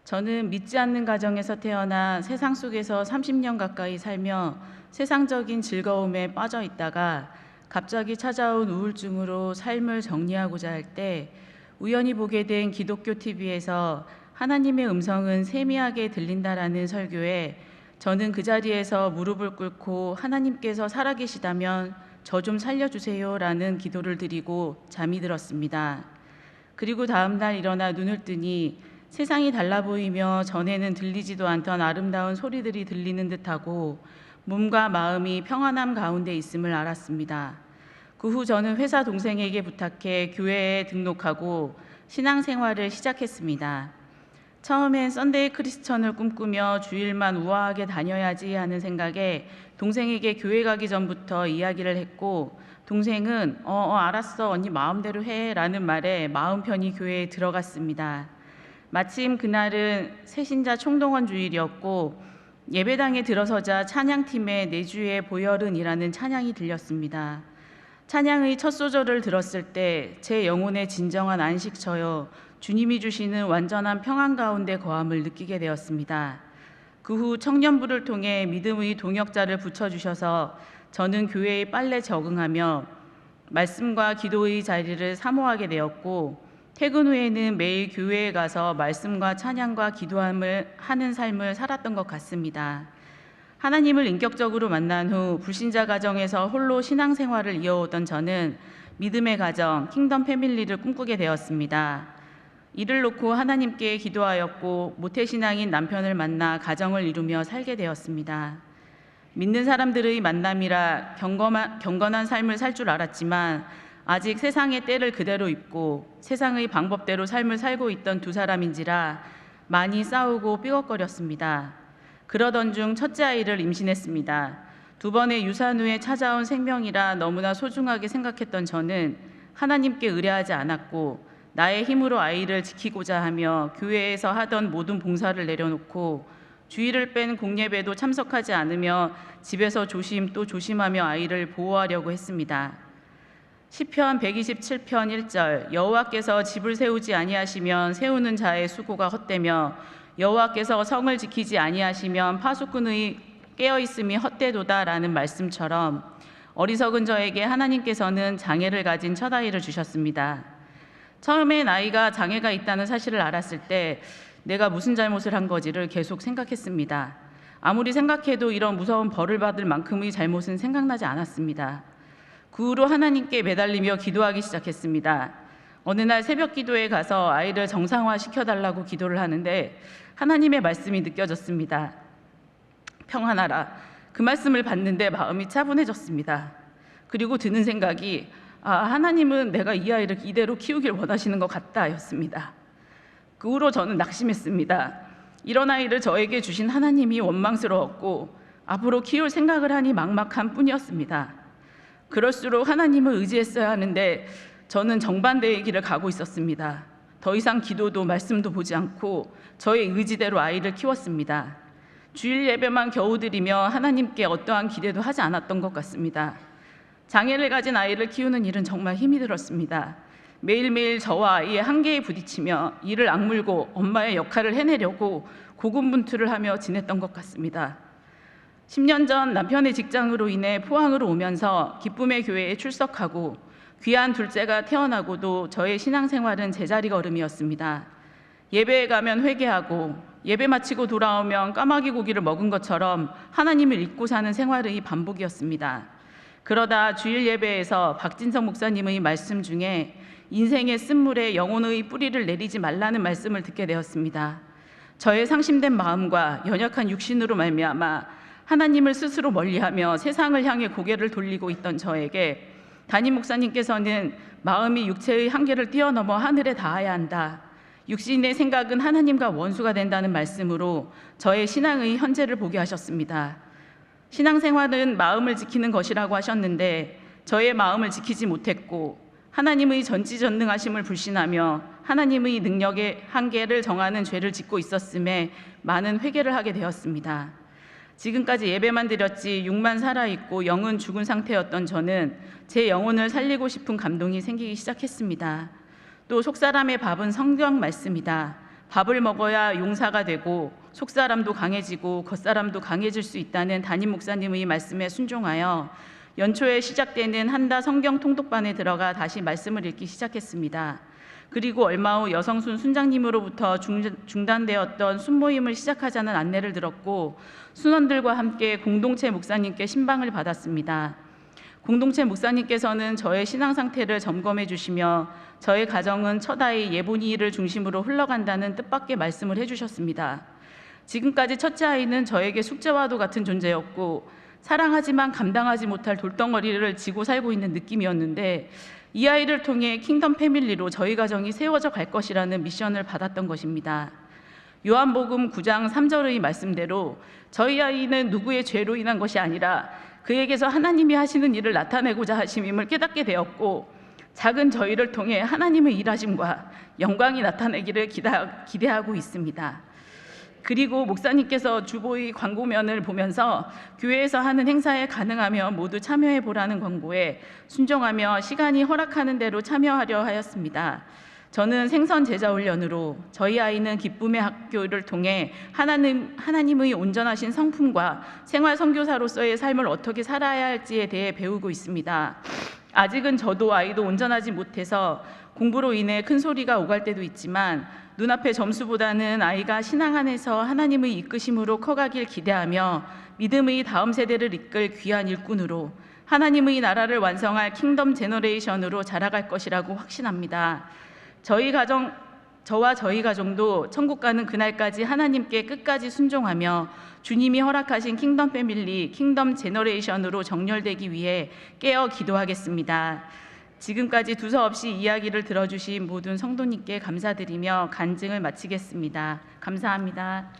저는 믿지 않는 가정에서 태어나 세상 속에서 30년 가까이 살며 세상적인 즐거움에 빠져 있다가 갑자기 찾아온 우울증으로 삶을 정리하고자 할 때 우연히 보게 된 기독교 TV에서 하나님의 음성은 세미하게 들린다라는 설교에 저는 그 자리에서 무릎을 꿇고 하나님께서 살아계시다면 저 좀 살려주세요 라는 기도를 드리고 잠이 들었습니다. 그리고 다음날 일어나 눈을 뜨니 세상이 달라 보이며 전에는 들리지도 않던 아름다운 소리들이 들리는 듯하고 몸과 마음이 평안함 가운데 있음을 알았습니다. 그 후 저는 회사 동생에게 부탁해 교회에 등록하고 신앙생활을 시작했습니다. 처음엔 썬데이 크리스천을 꿈꾸며 주일만 우아하게 다녀야지 하는 생각에 동생에게 교회 가기 전부터 이야기를 했고 동생은 알았어 언니 마음대로 해 라는 말에 마음 편히 교회에 들어갔습니다. 마침 그날은 새신자 총동원 주일이었고 예배당에 들어서자 찬양팀의 내 주의 보혈은이라는 찬양이 들렸습니다. 찬양의 첫 소절을 들었을 때 제 영혼의 진정한 안식처여 주님이 주시는 완전한 평안 가운데 거함을 느끼게 되었습니다. 그 후 청년부를 통해 믿음의 동역자를 붙여주셔서 저는 교회의 빨래 적응하며 말씀과 기도의 자리를 사모하게 되었고 퇴근 후에는 매일 교회에 가서 말씀과 찬양과 기도함을 하는 삶을 살았던 것 같습니다. 하나님을 인격적으로 만난 후 불신자 가정에서 홀로 신앙생활을 이어오던 저는 믿음의 가정, 킹덤 패밀리를 꿈꾸게 되었습니다. 이를 놓고 하나님께 기도하였고 모태신앙인 남편을 만나 가정을 이루며 살게 되었습니다. 믿는 사람들의 만남이라 경건한 삶을 살 줄 알았지만 아직 세상의 때를 그대로 입고 세상의 방법대로 삶을 살고 있던 두 사람인지라 많이 싸우고 삐걱거렸습니다. 그러던 중 첫째 아이를 임신했습니다. 2번의 유산 후에 찾아온 생명이라 너무나 소중하게 생각했던 저는 하나님께 의뢰하지 않았고 나의 힘으로 아이를 지키고자 하며 교회에서 하던 모든 봉사를 내려놓고 주일을 뺀 공예배도 참석하지 않으며 집에서 조심 또 조심하며 아이를 보호하려고 했습니다. 시편 127편 1절 여호와께서 집을 세우지 아니하시면 세우는 자의 수고가 헛되며 여호와께서 성을 지키지 아니하시면 파수꾼의 깨어있음이 헛되도다라는 말씀처럼 어리석은 저에게 하나님께서는 장애를 가진 첫아이를 주셨습니다. 처음엔 아이가 장애가 있다는 사실을 알았을 때 내가 무슨 잘못을 한 거지를 계속 생각했습니다. 아무리 생각해도 이런 무서운 벌을 받을 만큼의 잘못은 생각나지 않았습니다. 그 후로 하나님께 매달리며 기도하기 시작했습니다. 어느 날 새벽 기도에 가서 아이를 정상화 시켜달라고 기도를 하는데 하나님의 말씀이 느껴졌습니다. 평안하라. 그 말씀을 받는데 마음이 차분해졌습니다. 그리고 드는 생각이 하나님은 내가 이 아이를 이대로 키우길 원하시는 것 같다 였습니다. 그 후로 저는 낙심했습니다. 이런 아이를 저에게 주신 하나님이 원망스러웠고 앞으로 키울 생각을 하니 막막한 뿐이었습니다. 그럴수록 하나님을 의지했어야 하는데 저는 정반대의 길을 가고 있었습니다. 더 이상 기도도 말씀도 보지 않고 저의 의지대로 아이를 키웠습니다. 주일 예배만 겨우 드리며 하나님께 어떠한 기대도 하지 않았던 것 같습니다. 장애를 가진 아이를 키우는 일은 정말 힘이 들었습니다. 매일매일 저와 아이의 한계에 부딪히며 이를 악물고 엄마의 역할을 해내려고 고군분투를 하며 지냈던 것 같습니다. 10년 전 남편의 직장으로 인해 포항으로 오면서 기쁨의 교회에 출석하고 귀한 둘째가 태어나고도 저의 신앙생활은 제자리 걸음이었습니다. 예배에 가면 회개하고 예배 마치고 돌아오면 까마귀 고기를 먹은 것처럼 하나님을 잊고 사는 생활의 반복이었습니다. 그러다 주일 예배에서 박진성 목사님의 말씀 중에 인생의 쓴물에 영혼의 뿌리를 내리지 말라는 말씀을 듣게 되었습니다. 저의 상심된 마음과 연약한 육신으로 말미암아 하나님을 스스로 멀리하며 세상을 향해 고개를 돌리고 있던 저에게 담임 목사님께서는 마음이 육체의 한계를 뛰어넘어 하늘에 닿아야 한다. 육신의 생각은 하나님과 원수가 된다는 말씀으로 저의 신앙의 현재를 보게 하셨습니다. 신앙생활은 마음을 지키는 것이라고 하셨는데 저의 마음을 지키지 못했고 하나님의 전지전능하심을 불신하며 하나님의 능력의 한계를 정하는 죄를 짓고 있었음에 많은 회개를 하게 되었습니다. 지금까지 예배만 드렸지 육만 살아있고 영은 죽은 상태였던 저는 제 영혼을 살리고 싶은 감동이 생기기 시작했습니다. 또 속사람의 밥은 성경 말씀이다. 밥을 먹어야 용사가 되고 속사람도 강해지고 겉사람도 강해질 수 있다는 담임 목사님의 말씀에 순종하여 연초에 시작되는 한다 성경 통독반에 들어가 다시 말씀을 읽기 시작했습니다. 그리고 얼마 후 여성순 순장님으로부터 중단되었던 순모임을 시작하자는 안내를 들었고 순원들과 함께 공동체 목사님께 신방을 받았습니다. 공동체 목사님께서는 저의 신앙 상태를 점검해 주시며 저의 가정은 첫 아이 예본이를 중심으로 흘러간다는 뜻밖의 말씀을 해주셨습니다. 지금까지 첫째 아이는 저에게 숙제와도 같은 존재였고 사랑하지만 감당하지 못할 돌덩어리를 지고 살고 있는 느낌이었는데 이 아이를 통해 킹덤 패밀리로 저희 가정이 세워져 갈 것이라는 미션을 받았던 것입니다. 요한복음 9장 3절의 말씀대로 저희 아이는 누구의 죄로 인한 것이 아니라 그에게서 하나님이 하시는 일을 나타내고자 하심임을 깨닫게 되었고 작은 저희를 통해 하나님의 일하심과 영광이 나타내기를 기대하고 있습니다. 그리고 목사님께서 주보의 광고면을 보면서 교회에서 하는 행사에 가능하면 모두 참여해 보라는 권고에 순종하며 시간이 허락하는 대로 참여하려 하였습니다. 저는 생선 제자 훈련으로 저희 아이는 기쁨의 학교를 통해 하나님의 온전하신 성품과 생활 선교사로서의 삶을 어떻게 살아야 할지에 대해 배우고 있습니다. 아직은 저도 아이도 온전하지 못해서 공부로 인해 큰 소리가 오갈 때도 있지만 눈앞의 점수보다는 아이가 신앙 안에서 하나님의 이끄심으로 커가길 기대하며 믿음의 다음 세대를 이끌 귀한 일꾼으로 하나님의 나라를 완성할 킹덤 제너레이션으로 자라갈 것이라고 확신합니다. 저와 저희 가정도 천국 가는 그날까지 하나님께 끝까지 순종하며 주님이 허락하신 킹덤 패밀리, 킹덤 제너레이션으로 정렬되기 위해 깨어 기도하겠습니다. 지금까지 두서없이 이야기를 들어주신 모든 성도님께 감사드리며 간증을 마치겠습니다. 감사합니다.